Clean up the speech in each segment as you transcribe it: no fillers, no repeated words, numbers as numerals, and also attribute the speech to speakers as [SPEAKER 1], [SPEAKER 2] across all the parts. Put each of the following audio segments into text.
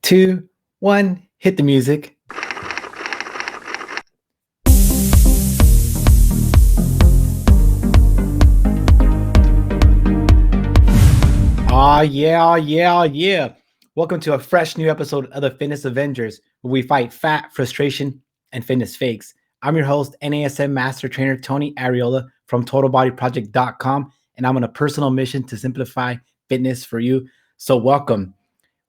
[SPEAKER 1] two, one, hit the music. Yeah. Welcome to a fresh new episode of the Fitness Avengers, where we fight fat, frustration, and fitness fakes. I'm your host, NASM Master Trainer Tony Ariola from TotalBodyProject.com, and I'm on a personal mission to simplify fitness for you. So welcome.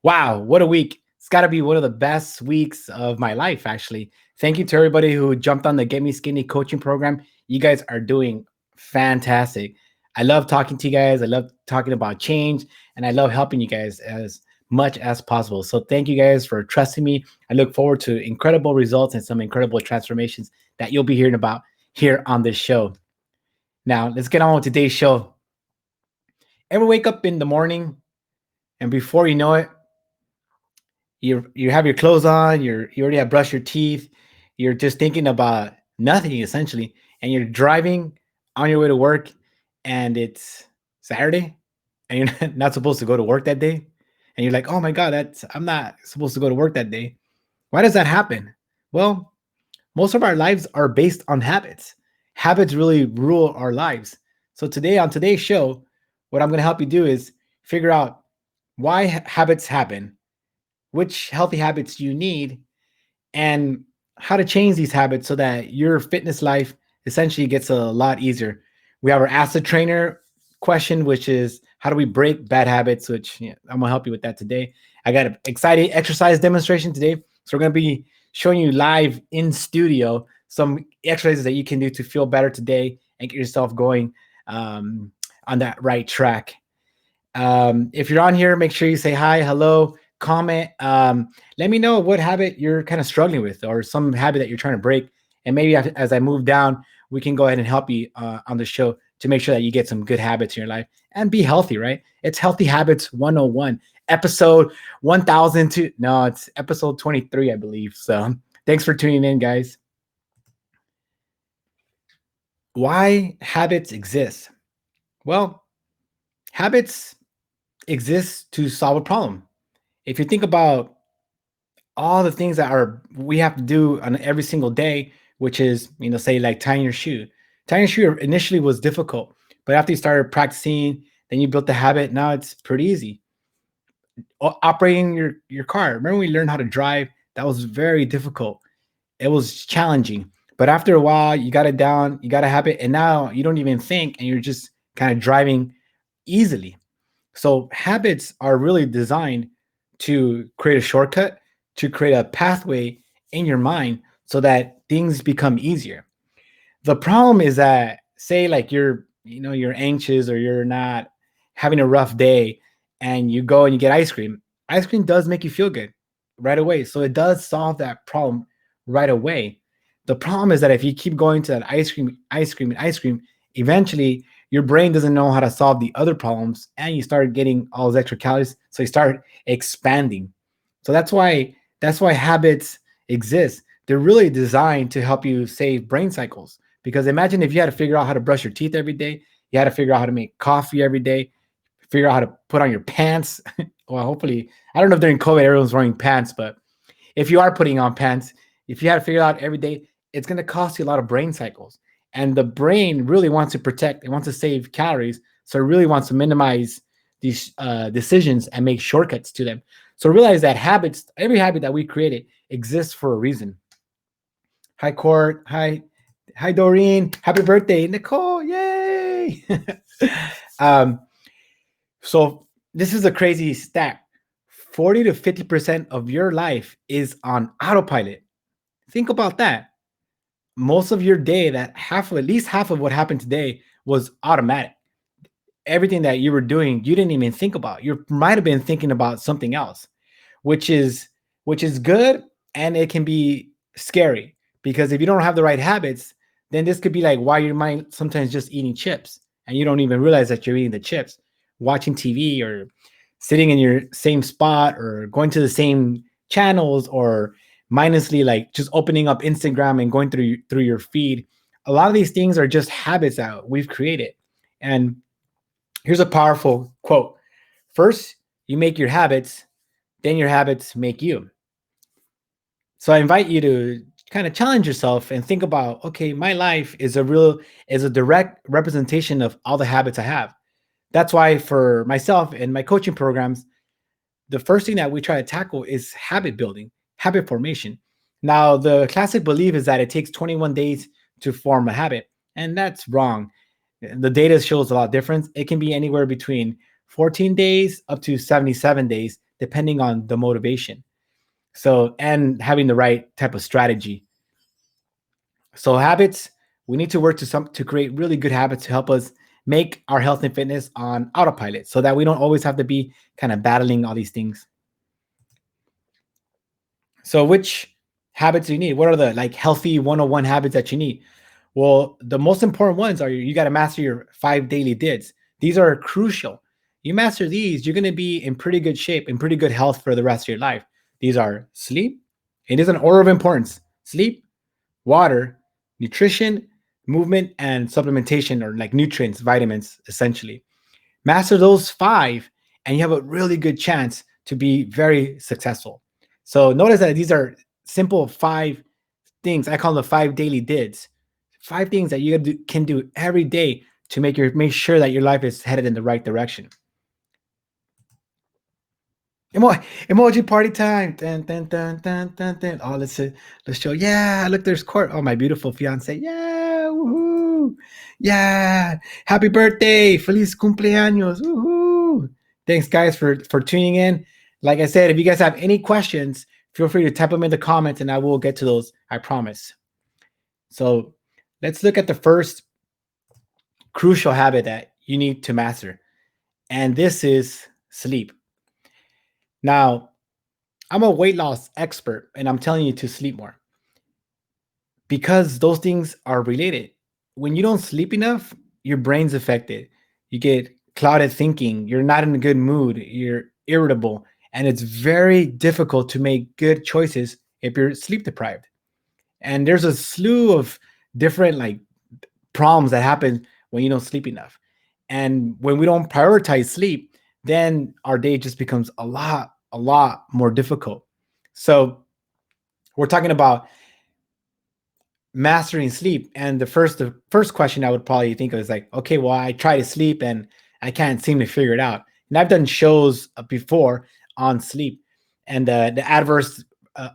[SPEAKER 1] Wow, what a week. It's got to be one of the best weeks of my life, actually. Thank you to everybody who jumped on the Get Me Skinny coaching program. You guys are doing fantastic. I love talking to you guys. I love talking about change, and I love helping you guys as much as possible. So thank you guys for trusting me. I look forward to incredible results and some incredible transformations that you'll be hearing about here on this show. Now, let's get on with today's show. Ever wake up in the morning and before you know it, you have your clothes on, you already have brushed your teeth, you're just thinking about nothing essentially, and you're driving on your way to work, and it's Saturday, and you're not supposed to go to work that day, and you're like, oh my god, I'm not supposed to go to work that day. Why does that happen? Well, most of our lives are based on habits. Habits really rule our lives. So today on today's show, what I'm going to help you do is figure out why habits happen, which healthy habits you need, and how to change these habits so that your fitness life essentially gets a lot easier. We have our acid trainer question, which is how do we break bad habits, which I'm gonna help you with that today. I got an exciting exercise demonstration today. So we're gonna be showing you live in studio some exercises that you can do to feel better today and get yourself going on that right track. If you're on here, make sure you say hi, hello, comment. Let me know what habit you're kind of struggling with or some habit that you're trying to break. And maybe as I move down, we can go ahead and help you on the show to make sure that you get some good habits in your life and be healthy, right? It's Healthy Habits 101, episode 1002. No, it's episode 23, I believe. So thanks for tuning in, guys. Why habits exist? Well, habits exist to solve a problem. If you think about all the things that we have to do on every single day, which is, say like tying your shoe. Tying your shoe initially was difficult, but after you started practicing, then you built the habit. Now it's pretty easy. Operating your car. Remember when we learned how to drive? That was very difficult. It was challenging. But after a while, you got it down, you got a habit, and now you don't even think, and you're just kind of driving easily. So habits are really designed to create a shortcut, to create a pathway in your mind so that things become easier. The problem is that, say like you're anxious or you're not having a rough day, and you go and you get ice cream. Ice cream does make you feel good right away. So it does solve that problem right away. The problem is that if you keep going to that ice cream, eventually your brain doesn't know how to solve the other problems, and you start getting all those extra calories. So you start expanding. So that's why habits exist. They're really designed to help you save brain cycles. Because imagine if you had to figure out how to brush your teeth every day, you had to figure out how to make coffee every day, figure out how to put on your pants. Well, hopefully, I don't know if during COVID everyone's wearing pants, but if you are putting on pants, if you had to figure it out every day, it's going to cost you a lot of brain cycles. And the brain really wants to protect, it wants to save calories. So it really wants to minimize these decisions and make shortcuts to them. So realize that every habit that we created exists for a reason. Hi, Court. Hi, Doreen. Happy birthday, Nicole. Yay. So this is a crazy stat. 40 to 50% of your life is on autopilot. Think about that. Most of your day, at least half of what happened today was automatic. Everything that you were doing, you didn't even think about. You might have been thinking about something else, which is good, and it can be scary because if you don't have the right habits, then this could be like why you might sometimes just eating chips and you don't even realize that you're eating the chips, watching TV or sitting in your same spot or going to the same channels or mindlessly like just opening up Instagram and going through your feed. A lot of these things are just habits that we've created. And here's a powerful quote. First, you make your habits, then your habits make you. So I invite you to kind of challenge yourself and think about, okay, my life is a direct representation of all the habits I have. That's why for myself and my coaching programs, the first thing that we try to tackle is habit building, habit formation. Now, the classic belief is that it takes 21 days to form a habit, and that's wrong. The data shows a lot of difference. It can be anywhere between 14 days up to 77 days, depending on the motivation. So, and having the right type of strategy. So, habits, we need to work to create really good habits to help us make our health and fitness on autopilot so that we don't always have to be kind of battling all these things. So, which habits do you need? What are the like healthy 101 habits that you need? Well, the most important ones are you got to master your 5 daily dids. These are crucial. You master these, you're going to be in pretty good shape, in pretty good health for the rest of your life. These are sleep. It is an order of importance: sleep, water, nutrition, movement, and supplementation, or like nutrients, vitamins, essentially. Master those five, and you have a really good chance to be very successful. So notice that these are simple 5 things. I call them 5 daily dids. 5 things that can do every day to make sure that your life is headed in the right direction. Emoji party time. Dun, dun, dun, dun, dun, dun. Oh, let's show. Yeah, look, there's Court. Oh, my beautiful fiance. Yeah, woohoo. Yeah, happy birthday, feliz cumpleaños. Woohoo. Thanks, guys, for tuning in. Like I said, if you guys have any questions, feel free to type them in the comments, and I will get to those. I promise. So, let's look at the first crucial habit that you need to master, and this is sleep. Now, I'm a weight loss expert and I'm telling you to sleep more because those things are related. When you don't sleep enough, your brain's affected. You get clouded thinking, you're not in a good mood, you're irritable, and it's very difficult to make good choices if you're sleep deprived. And there's a slew of different like problems that happen when you don't sleep enough. And when we don't prioritize sleep, then our day just becomes a lot more difficult. So we're talking about mastering sleep. And the first question I would probably think of is like, okay, well, I try to sleep and I can't seem to figure it out. And I've done shows before on sleep and the adverse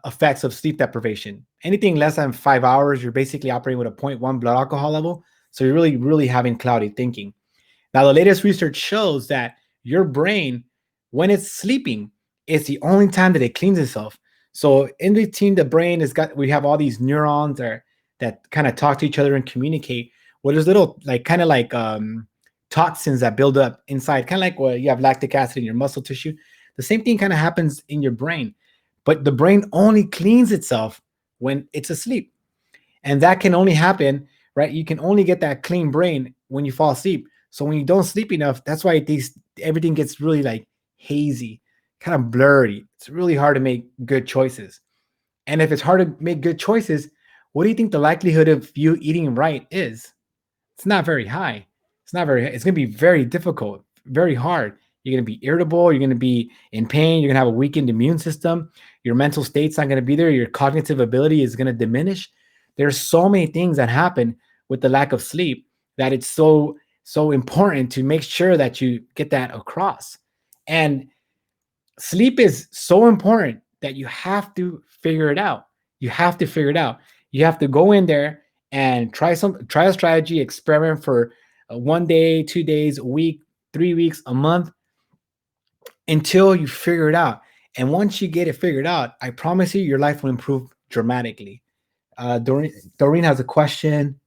[SPEAKER 1] effects of sleep deprivation. Anything less than 5 hours, you're basically operating with a zero point 0.1 blood alcohol level. So you're really having cloudy thinking. Now, the latest research shows that your brain, when it's sleeping, it's the only time that it cleans itself. So in between the brain we have all these neurons that kind of talk to each other and communicate. Well, there's little like kind of like toxins that build up inside, kind of like where you have lactic acid in your muscle tissue. The same thing kind of happens in your brain, but the brain only cleans itself when it's asleep. And that can only happen, right? You can only get that clean brain when you fall asleep. So when you don't sleep enough, that's why everything gets really like hazy, kind of blurry. It's really hard to make good choices. And if it's hard to make good choices, what do you think the likelihood of you eating right is? It's not very high. It's going to be very difficult, very hard. You're going to be irritable. You're going to be in pain. You're going to have a weakened immune system. Your mental state's not going to be there. Your cognitive ability is going to diminish. There's so many things that happen with the lack of sleep that it's so important to make sure that you get that across. And sleep is so important that you have to figure it out. You have to figure it out. You have to go in there and try a strategy, experiment for 1 day, 2 days, a week, 3 weeks, a month, until you figure it out. And once you get it figured out, I promise you, your life will improve dramatically. Doreen has a question.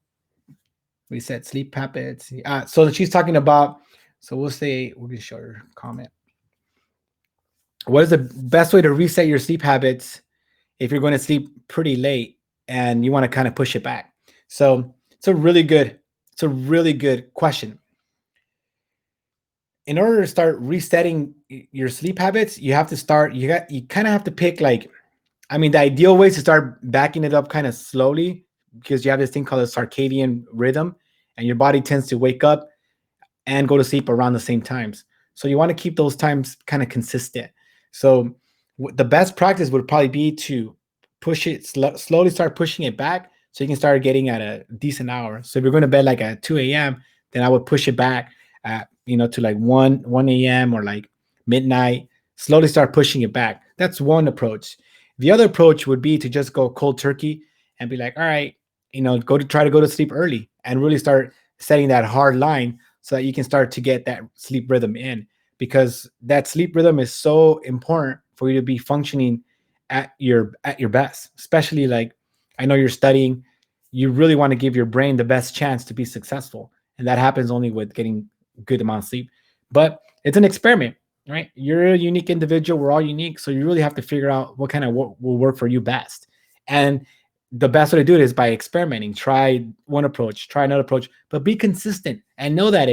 [SPEAKER 1] We said sleep habits. So she's talking about. So we'll can show her comment. What is the best way to reset your sleep habits if you're going to sleep pretty late and you want to kind of push it back? So it's a really good question. In order to start resetting your sleep habits, you have to start. You kind of have to pick like, I mean, the ideal way is to start backing it up kind of slowly because you have this thing called a circadian rhythm, and your body tends to wake up and go to sleep around the same times. So you want to keep those times kind of consistent. So The best practice would probably be to push it slowly, start pushing it back so you can start getting at a decent hour. So if you're going to bed like at 2 a.m., then I would push it back at, to like 1 a.m. or like midnight. Slowly start pushing it back. That's one approach. The other approach would be to just go cold turkey and be like, all right, try to go to sleep early and really start setting that hard line so that you can start to get that sleep rhythm in, because that sleep rhythm is so important for you to be functioning at your best. Especially, like, I know you're studying, you really want to give your brain the best chance to be successful, and that happens only with getting good amount of sleep. But it's an experiment, right? You're a unique individual, we're all unique, so you really have to figure out what kind of what will work for you best. And the best way to do it is by experimenting. Try one approach, try another approach, but be consistent and know that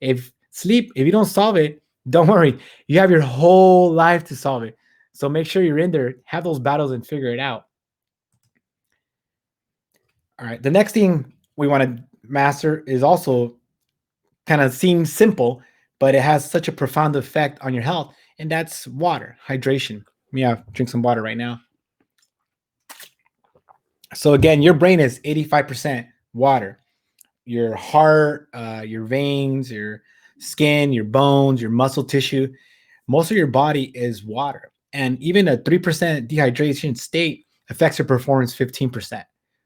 [SPEAKER 1] if you don't solve it, don't worry. You have your whole life to solve it. So make sure you're in there, have those battles and figure it out. All right. The next thing we want to master is also kind of seems simple, but it has such a profound effect on your health, and that's water, hydration. Yeah, drink some water right now. So again, your brain is 85% water. Your heart, your veins, your skin, your bones, your muscle tissue, most of your body is water. And even a 3% dehydration state affects your performance 15%.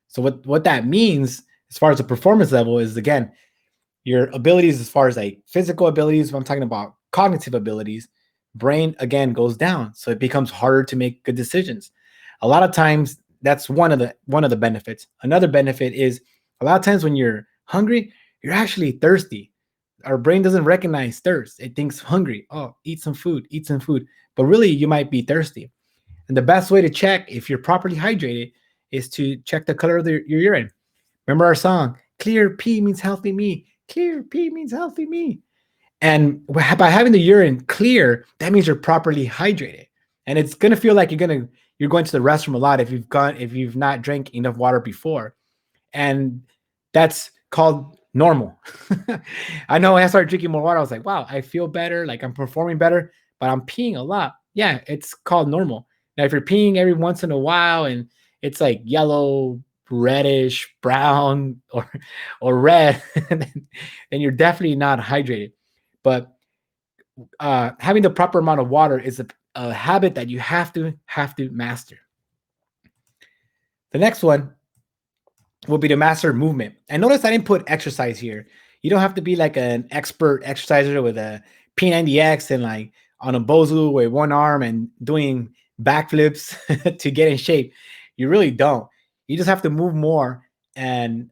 [SPEAKER 1] So what that means as far as the performance level is, again, your abilities as far as like physical abilities, when I'm talking about cognitive abilities, brain again goes down. So it becomes harder to make good decisions. A lot of times that's one of the benefits. Another benefit is a lot of times when you're hungry, you're actually thirsty. Our brain doesn't recognize thirst. It thinks hungry. Oh, eat some food, eat some food. But really, you might be thirsty. And the best way to check if you're properly hydrated is to check the color of your urine. Remember our song, clear pee means healthy me. Clear pee means healthy me. And by having the urine clear, that means you're properly hydrated. And it's gonna feel like you're going to the restroom a lot if you've not drank enough water before. And that's called normal. I know when I started drinking more water, I was like, wow, I feel better, like I'm performing better, but I'm peeing a lot. Yeah, it's called normal. Now, if you're peeing every once in a while and it's like yellow, reddish, brown, or red, then you're definitely not hydrated. But having the proper amount of water is a habit that you have to master. The next one will be to master movement. And notice I didn't put exercise here. You don't have to be like an expert exerciser with a P90X and like on a Bozu with one arm and doing backflips to get in shape. You really don't. You just have to move more and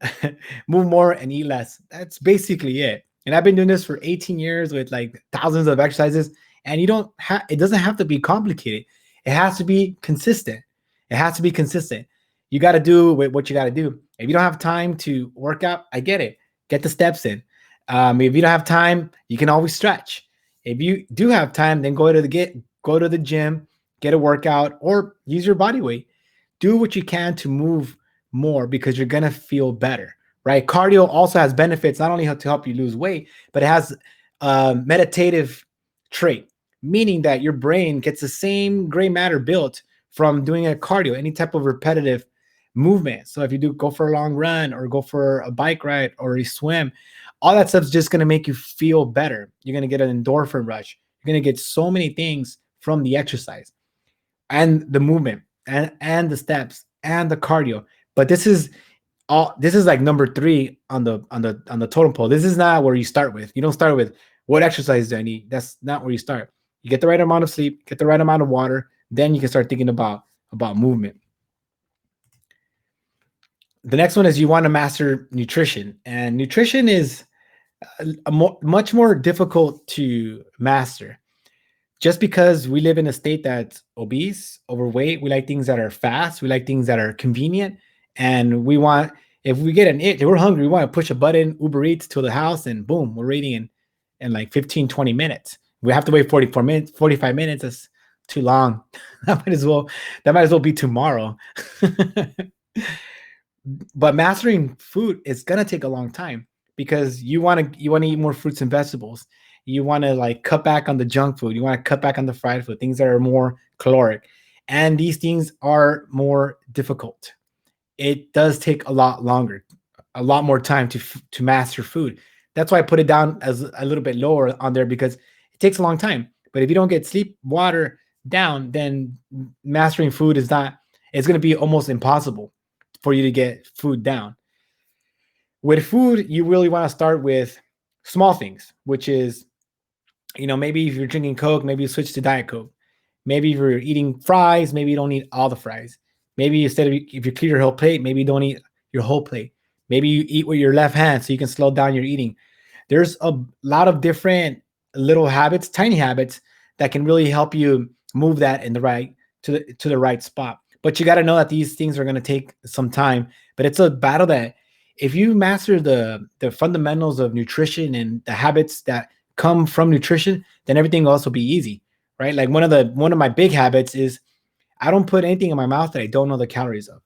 [SPEAKER 1] move more and eat less. That's basically it. And I've been doing this for 18 years with like thousands of exercises. And it doesn't have to be complicated. It has to be consistent. It has to be consistent. You got to do what you got to do. If you don't have time to work out, I get it. Get the steps in. If you don't have time, you can always stretch. If you do have time, then go to the gym, get a workout, or use your body weight. Do what you can to move more because you're gonna feel better, right? Cardio also has benefits, not only to help you lose weight, but it has a meditative trait, meaning that your brain gets the same gray matter built from doing a cardio, any type of repetitive movement. So if you do go for a long run or go for a bike ride or a swim, all that stuff's just going to make you feel better. You're going to get an endorphin rush. You're going to get so many things from the exercise and the movement and the steps and the cardio. But this is like number 3 on the totem pole. This is not where you start with. You don't start with what exercise do I need? That's not where you start. You get the right amount of sleep, get the right amount of water, then you can start thinking about movement. The next one is you want to master nutrition, and nutrition is much more difficult to master just because we live in a state that's obese, overweight. We like things that are fast. We like things that are convenient. And if we get an itch, if we're hungry, we want to push a button, Uber Eats to the house, and boom, we're eating in like 15, 20 minutes. We have to wait 44 minutes, 45 minutes. That's too long. That might as well be tomorrow. But mastering food is gonna take a long time because you want to eat more fruits and vegetables. You want to like cut back on the junk food. You want to cut back on the fried food, things that are more caloric. And these things are more difficult. It does take a lot longer, a lot more time to master food. That's why I put it down as a little bit lower on there, because it takes a long time. But if you don't get sleep, water down, then mastering food is not. It's going to be almost impossible for you to get food down. With food, you really want to start with small things, which is, maybe if you're drinking Coke, maybe you switch to Diet Coke. Maybe if you're eating fries, maybe you don't eat all the fries. Maybe instead of, if you clear your whole plate, maybe you don't eat your whole plate. Maybe you eat with your left hand so you can slow down your eating. There's a lot of different little habits, tiny habits, that can really help you move that in the right to the right spot. But you got to know that these things are going to take some time. But it's a battle that, if you master the fundamentals of nutrition and the habits that come from nutrition, then everything else will be easy, right? Like one of my big habits is I don't put anything in my mouth that I don't know the calories of.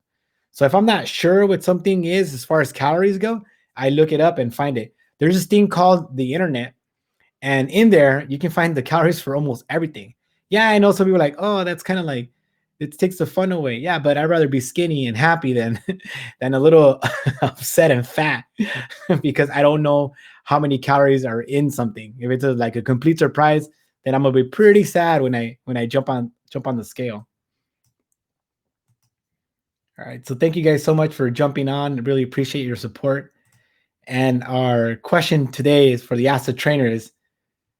[SPEAKER 1] So if I'm not sure what something is as far as calories go, I look it up and find it. There's this thing called the internet, and in there you can find the calories for almost everything. Yeah, I know some people are like, oh, that's kind of like, it takes the fun away. Yeah, but I'd rather be skinny and happy than than a little upset and fat because I don't know how many calories are in something. If it's like a complete surprise, then I'm gonna be pretty sad when I jump on the scale. All right. So thank you guys so much for jumping on. I really appreciate your support. And our question today is for the Ask the Trainer is,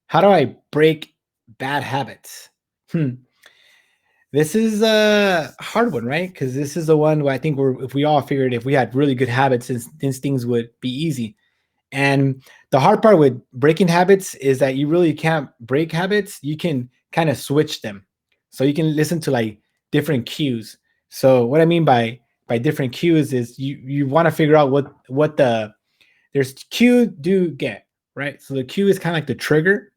[SPEAKER 1] how do I break bad habits? This is a hard one, right? Because this is the one where I think if we all figured if we had really good habits, these things would be easy. And the hard part with breaking habits is that you really can't break habits. You can kind of switch them. So you can listen to like different cues. So what I mean by different cues is you want to figure out what there's cue, do, get, right? So the cue is kind of like the trigger.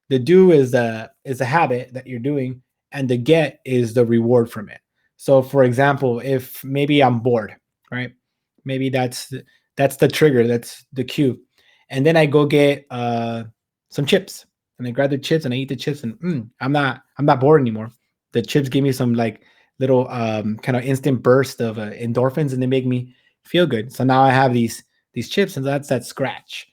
[SPEAKER 1] The do is the habit that you're doing, and the get is the reward from it. So for example, if maybe I'm bored, right? Maybe that's the trigger, that's the cue. And then I go get some chips, and I grab the chips and I eat the chips, and I'm not bored anymore. The chips give me some like little kind of instant burst of endorphins, and they make me feel good. So now I have these chips, and that's that scratch.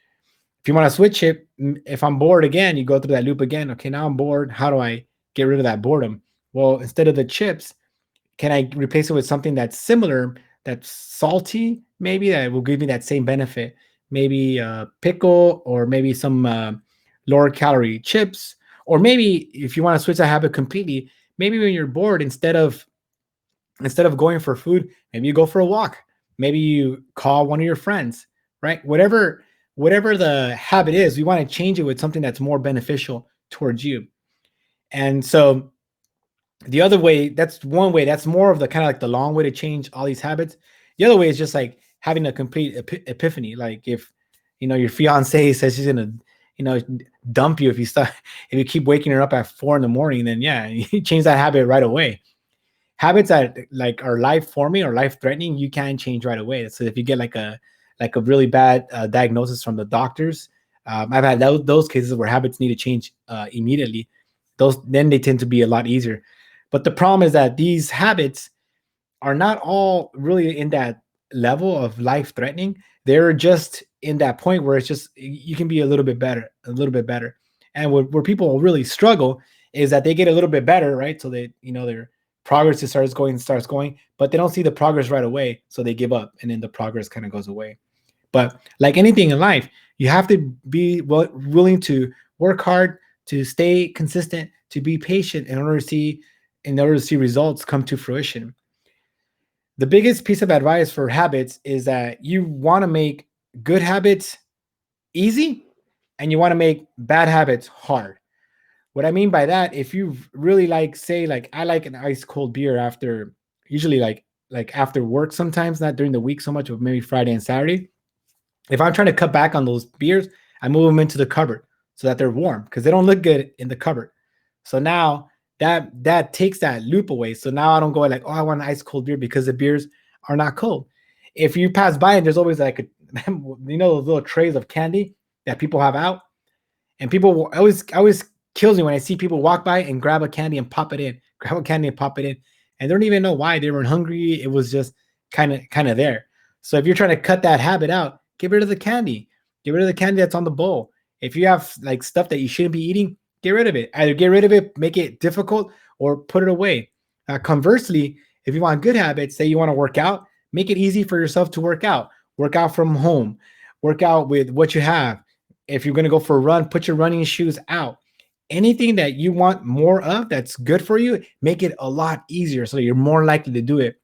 [SPEAKER 1] If you want to switch it, if I'm bored again, you go through that loop again. Okay, now I'm bored. How do I get rid of that boredom? Well, instead of the chips, can I replace it with something that's similar, that's salty, maybe that will give me that same benefit? Maybe a pickle, or maybe some lower calorie chips, or maybe if you want to switch that habit completely, maybe when you're bored, instead of going for food, maybe you go for a walk. Maybe you call one of your friends, right? Whatever the habit is, we want to change it with something that's more beneficial towards you. And so the other way, that's one way, that's more of the kind of like the long way to change all these habits. The other way is just like having a complete epiphany. Like if your fiance says she's gonna dump you if you start if you keep waking her up at 4 a.m, then yeah, you change that habit right away. Habits that like are life forming or life threatening, you can change right away. So if you get like a really bad diagnosis from the doctors, I've had those cases where habits need to change immediately. Those then they tend to be a lot easier. But the problem is that these habits are not all really in that level of life threatening. They're just in that point where it's just you can be a little bit better, a little bit better. And where people really struggle is that they get a little bit better, right? So they, their progress just starts going, but they don't see the progress right away, so they give up, and then the progress kind of goes away. But like anything in life, you have to be willing to work hard, to stay consistent, to be patient in order to see results come to fruition. The biggest piece of advice for habits is that you want to make good habits easy, and you want to make bad habits hard. What I mean by that, if you really like, say, like I like an ice cold beer after, usually like after work sometimes, not during the week so much, but maybe Friday and Saturday. If I'm trying to cut back on those beers, I move them into the cupboard so that they're warm, because they don't look good in the cupboard. So now that takes that loop away. So now I don't go like, oh, I want an ice cold beer because the beers are not cold. If you pass by and there's always like those little trays of candy that people have out, And people always kills me when I see people walk by and grab a candy and pop it in, grab a candy and pop it in, and they don't even know why. They weren't hungry. It was just kind of there. So if you're trying to cut that habit out, get rid of the candy. Get rid of the candy that's on the bowl. If you have like stuff that you shouldn't be eating, get rid of it. Either get rid of it, make it difficult, or put it away. Conversely, if you want good habits, say you want to work out, make it easy for yourself to work out. Work out from home. Work out with what you have. If you're going to go for a run, put your running shoes out. Anything that you want more of that's good for you, make it a lot easier so you're more likely to do it.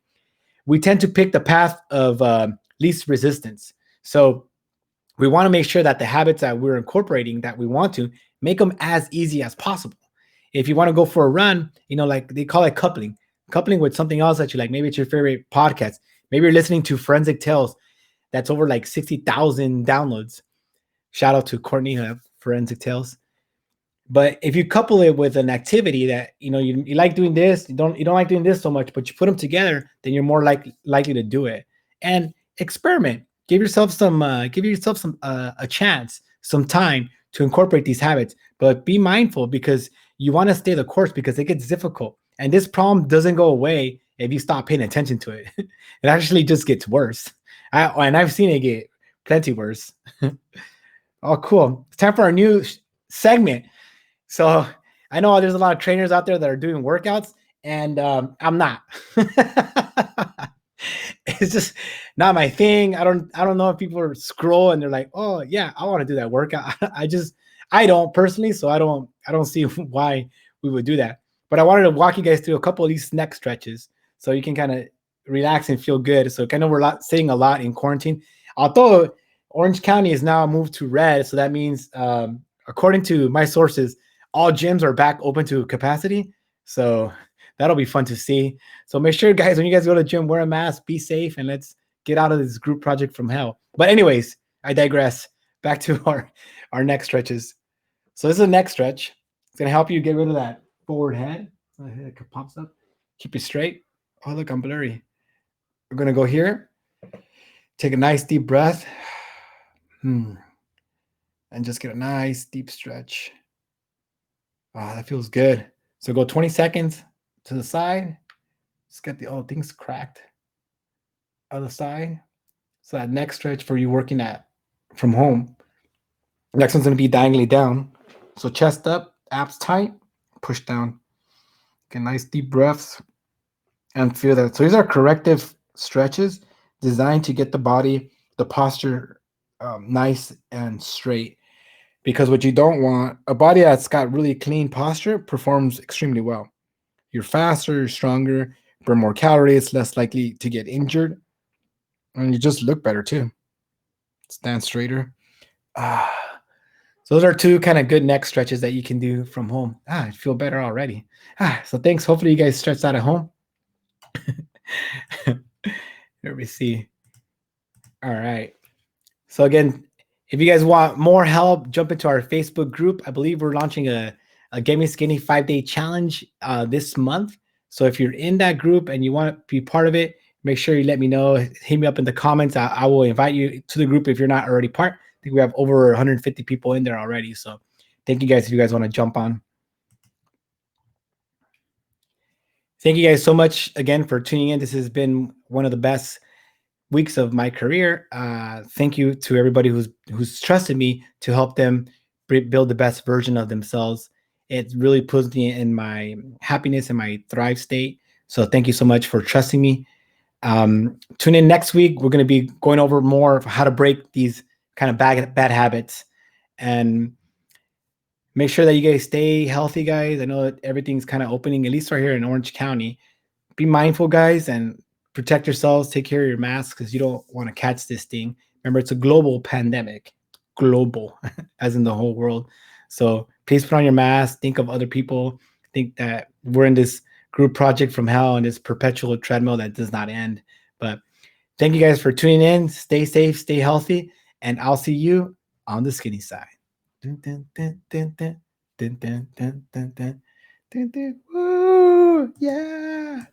[SPEAKER 1] We tend to pick the path of least resistance. So we want to make sure that the habits that we're incorporating that we want to make them as easy as possible. If you want to go for a run, like they call it coupling with something else that you like. Maybe it's your favorite podcast. Maybe you're listening to Forensic Tales that's over like 60,000 downloads. Shout out to Courtney Forensic Tales. But if you couple it with an activity that you like doing this, you don't like doing this so much, but you put them together, then you're more likely to do it. And experiment. Give yourself some a chance, some time to incorporate these habits. But be mindful because you want to stay the course because it gets difficult. And this problem doesn't go away if you stop paying attention to it. It actually just gets worse. And I've seen it get plenty worse. Oh, cool. It's time for our new segment. So I know there's a lot of trainers out there that are doing workouts, and I'm not. It's just not my thing. I don't know if people are scroll and they're like, oh yeah, I want to do that workout. I don't personally, so I don't see why we would do that. But I wanted to walk you guys through a couple of these neck stretches so you can kind of relax and feel good. So kind of we're sitting a lot in quarantine. Although Orange County is now moved to red, so that means according to my sources, all gyms are back open to capacity. So that'll be fun to see. So make sure, guys, when you guys go to the gym, wear a mask, be safe, and let's get out of this group project from hell. But anyways, I digress. Back to our neck stretches. So this is a neck stretch. It's gonna help you get rid of that forward head. It pops up. Keep it straight. Oh, look, I'm blurry. We're gonna go here. Take a nice deep breath. And just get a nice deep stretch. That feels good. So go 20 seconds to the side. Just get the things cracked. Other side. So that next stretch for you working at from home. Next one's gonna be diagonally down. So chest up, abs tight, push down. Get nice deep breaths and feel that. So these are corrective stretches designed to get the body, the posture nice and straight. Because what you don't want, a body that's got really clean posture performs extremely well. You're faster, you're stronger, burn more calories, less likely to get injured, and you just look better too. Stand straighter. So those are two kind of good neck stretches that you can do from home. I feel better already. So thanks. Hopefully you guys stretch that at home. Let me see. All right. So again, if you guys want more help, jump into our Facebook group. I believe we're launching a Get Me Skinny 5-day challenge this month. So if you're in that group and you want to be part of it, make sure you let me know. Hit me up in the comments. I will invite you to the group if you're not already part. I think we have over 150 people in there already. So thank you guys if you guys want to jump on. Thank you guys so much again for tuning in. This has been one of the best weeks of my career. Thank you to everybody who's trusted me to help them build the best version of themselves. It really puts me in my happiness and my thrive state. So thank you so much for trusting me. Tune in next week. We're going to be going over more of how to break these kind of bad habits and make sure that you guys stay healthy, guys. I know that everything's kind of opening, at least right here in Orange County. Be mindful, guys, and protect yourselves. Take care of your masks because you don't want to catch this thing. Remember, it's a global pandemic. Global, as in the whole world. So please put on your mask. Think of other people. Think that we're in this group project from hell and this perpetual treadmill that does not end. But thank you guys for tuning in. Stay safe, stay healthy, and I'll see you on the skinny side. Dun, dun, dun, dun, dun, dun, dun, dun, dun, dun, dun, dun. Woo! Yeah.